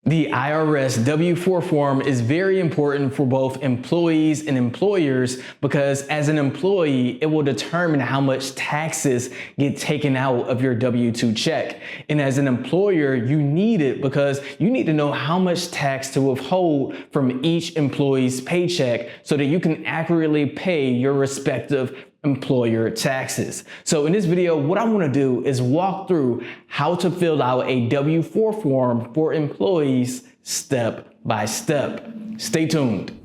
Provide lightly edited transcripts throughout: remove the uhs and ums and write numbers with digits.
The IRS W-4 form is very important for both employees and employers because as an employee, it will determine how much taxes get taken out of your W-2 check. And as an employer, you need it because you need to know how much tax to withhold from each employee's paycheck so that you can accurately pay your respective employer taxes. So in this video, what I want to do is walk through how to fill out a W-4 form for employees step by step. Stay tuned.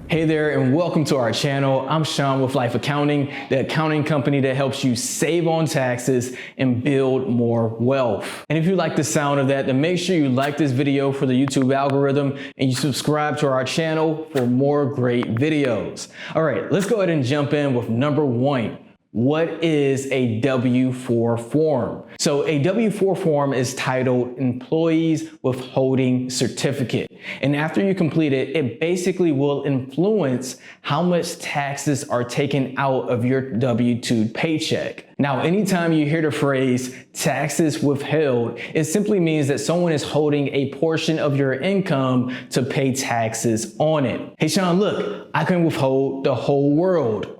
Hey there and welcome to our channel. I'm Sean with Life Accounting, the accounting company that helps you save on taxes and build more wealth. And if you like the sound of that, then make sure you like this video for the YouTube algorithm and you subscribe to our channel for more great videos. All right, let's go ahead and jump in with number one. What is a W-4 form? So a W-4 form is titled Employees Withholding Certificate. And after you complete it, it basically will influence how much taxes are taken out of your W-2 paycheck. Now, anytime you hear the phrase taxes withheld, it simply means that someone is holding a portion of your income to pay taxes on it. Hey, Sean, look, I can withhold the whole world.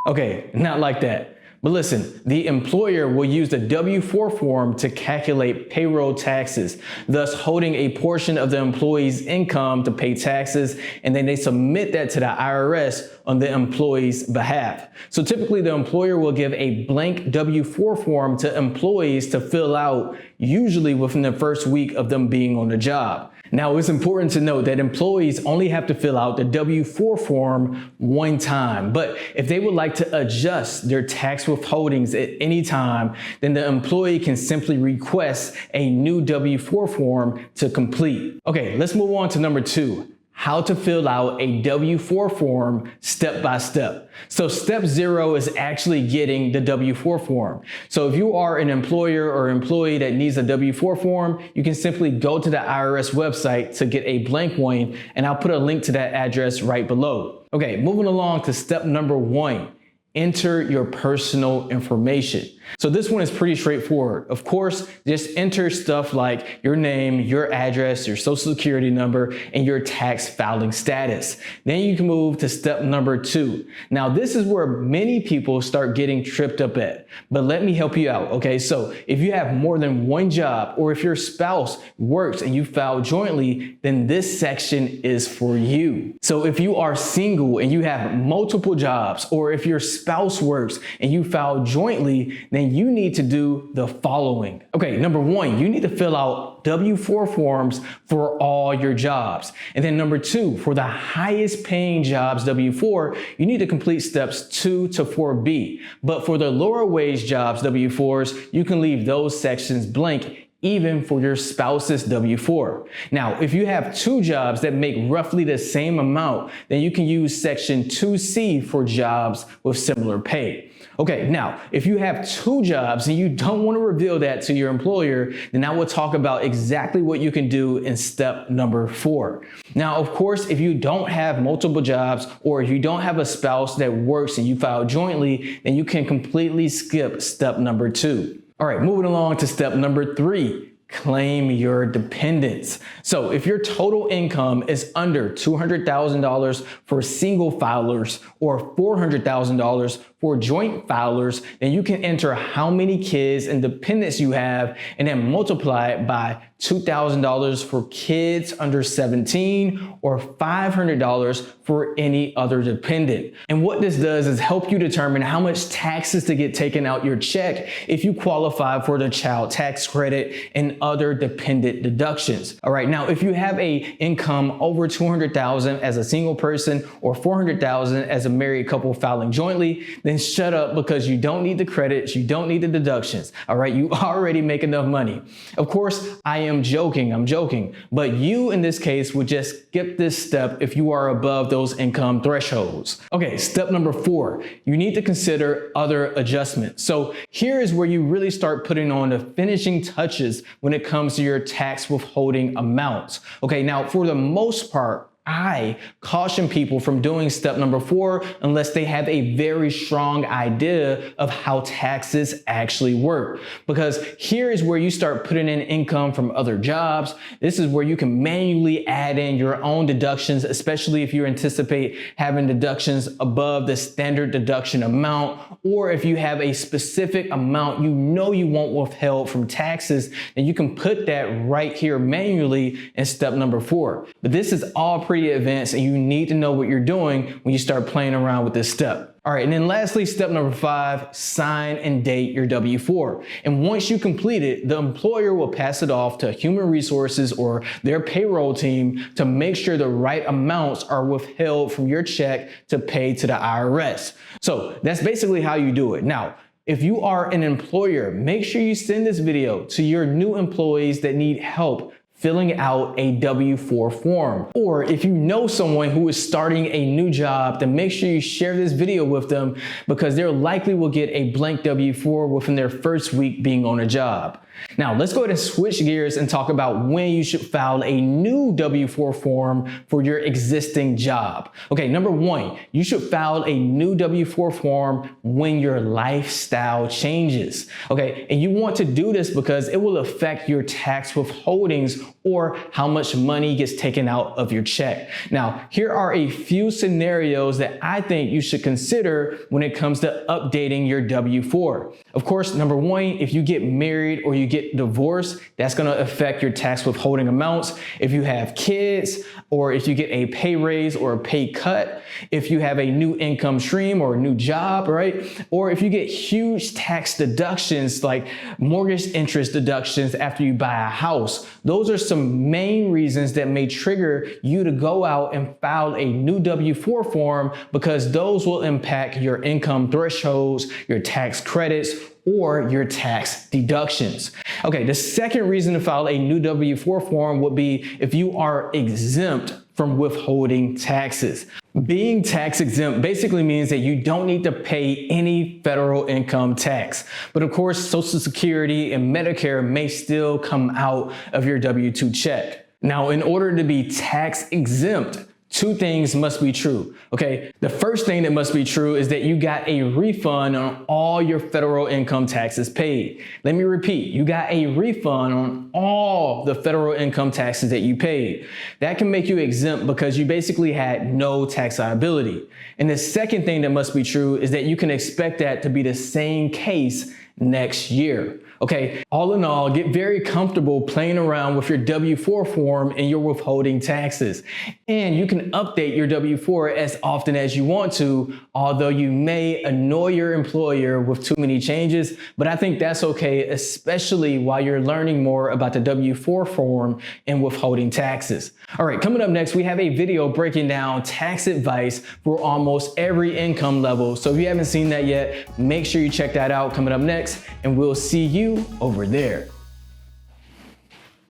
Okay, not like that. But listen, the employer will use the W-4 form to calculate payroll taxes, thus holding a portion of the employee's income to pay taxes, and then they submit that to the IRS on the employee's behalf. So typically the employer will give a blank W-4 form to employees to fill out, usually within the first week of them being on the job. Now, it's important to note that employees only have to fill out the W-4 form one time, but if they would like to adjust their tax withholdings at any time, then the employee can simply request a new W-4 form to complete. Okay, let's move on to number two. How to fill out a W-4 form step by step. So step 0 is actually getting the W-4 form. So if you are an employer or employee that needs a W-4 form, you can simply go to the IRS website to get a blank one, and I'll put a link to that address right below. Okay, moving along to step number 1. Enter your personal information. So this one is pretty straightforward. Of course, just enter stuff like your name, your address, your social security number, and your tax filing status. Then you can move to step number 2. Now, this is where many people start getting tripped up at, but let me help you out, okay? So if you have more than one job, or if your spouse works and you file jointly, then this section is for you. So if you are single and you have multiple jobs, or if your spouse works and you file jointly, then you need to do the following. Okay, number 1, you need to fill out W-4 forms for all your jobs. And then number 2, for the highest paying jobs, W-4, you need to complete steps 2 to 4B. But for the lower wage jobs, W-4s, you can leave those sections blank even for your spouse's W-4. Now, if you have 2 jobs that make roughly the same amount, then you can use section 2C for jobs with similar pay. Okay, now, if you have 2 jobs and you don't want to reveal that to your employer, then I will talk about exactly what you can do in step number 4. Now, of course, if you don't have multiple jobs or if you don't have a spouse that works and you file jointly, then you can completely skip step number 2. All right, moving along to step number 3. Claim your dependents. So if your total income is under $200,000 for single filers or $400,000 for joint filers, then you can enter how many kids and dependents you have and then multiply it by $2,000 for kids under 17 or $500 for any other dependent. And what this does is help you determine how much taxes to get taken out your check if you qualify for the child tax credit and other dependent deductions. All right, now if you have a income over $200,000 as a single person or $400,000 as a married couple filing jointly, then shut up because you don't need the credits, you don't need the deductions. All right, you already make enough money. Of course, I'm joking, but you in this case would just skip this step if you are above those income thresholds. Okay, step number 4, you need to consider other adjustments. So here is where you really start putting on the finishing touches when it comes to your tax withholding amounts. Okay, now for the most part, I caution people from doing step number 4 unless they have a very strong idea of how taxes actually work. Because here is where you start putting in income from other jobs. This is where you can manually add in your own deductions, especially if you anticipate having deductions above the standard deduction amount, or if you have a specific amount you know you want withheld from taxes, then you can put that right here manually in step number 4. But this is all pretty advanced and you need to know what you're doing when you start playing around with this step. All right, and then lastly, step number 5, sign and date your W-4. And once you complete it, the employer will pass it off to human resources or their payroll team to make sure the right amounts are withheld from your check to pay to the IRS. So that's basically how you do it. Now, if you are an employer, make sure you send this video to your new employees that need help filling out a W-4 form. Or if you know someone who is starting a new job, then make sure you share this video with them because they likely will get a blank W-4 within their first week being on a job. Now, let's go ahead and switch gears and talk about when you should file a new W-4 form for your existing job. Okay, number 1, you should file a new W-4 form when your lifestyle changes. Okay, and you want to do this because it will affect your tax withholdings or how much money gets taken out of your check. Now, here are a few scenarios that I think you should consider when it comes to updating your W-4. Of course, number 1, if you get married or you get divorced, that's going to affect your tax withholding amounts. If you have kids, or if you get a pay raise or a pay cut, if you have a new income stream or a new job, right? Or if you get huge tax deductions like mortgage interest deductions after you buy a house, those are some main reasons that may trigger you to go out and file a new W-4 form because those will impact your income thresholds, your tax credits, or your tax deductions. Okay, the second reason to file a new W-4 form would be if you are exempt from withholding taxes. Being tax exempt basically means that you don't need to pay any federal income tax. But of course, Social Security and Medicare may still come out of your W-2 check. Now, in order to be tax exempt, 2 things must be true, okay? The first thing that must be true is that you got a refund on all your federal income taxes paid. Let me repeat, you got a refund on all the federal income taxes that you paid. That can make you exempt because you basically had no tax liability. And the second thing that must be true is that you can expect that to be the same case next year. Okay, all in all, get very comfortable playing around with your W-4 form and your withholding taxes. And you can update your W-4 as often as you want to, although you may annoy your employer with too many changes, but I think that's okay, especially while you're learning more about the W-4 form and withholding taxes. All right, coming up next, we have a video breaking down tax advice for almost every income level. So if you haven't seen that yet, make sure you check that out coming up next, and we'll see you over there.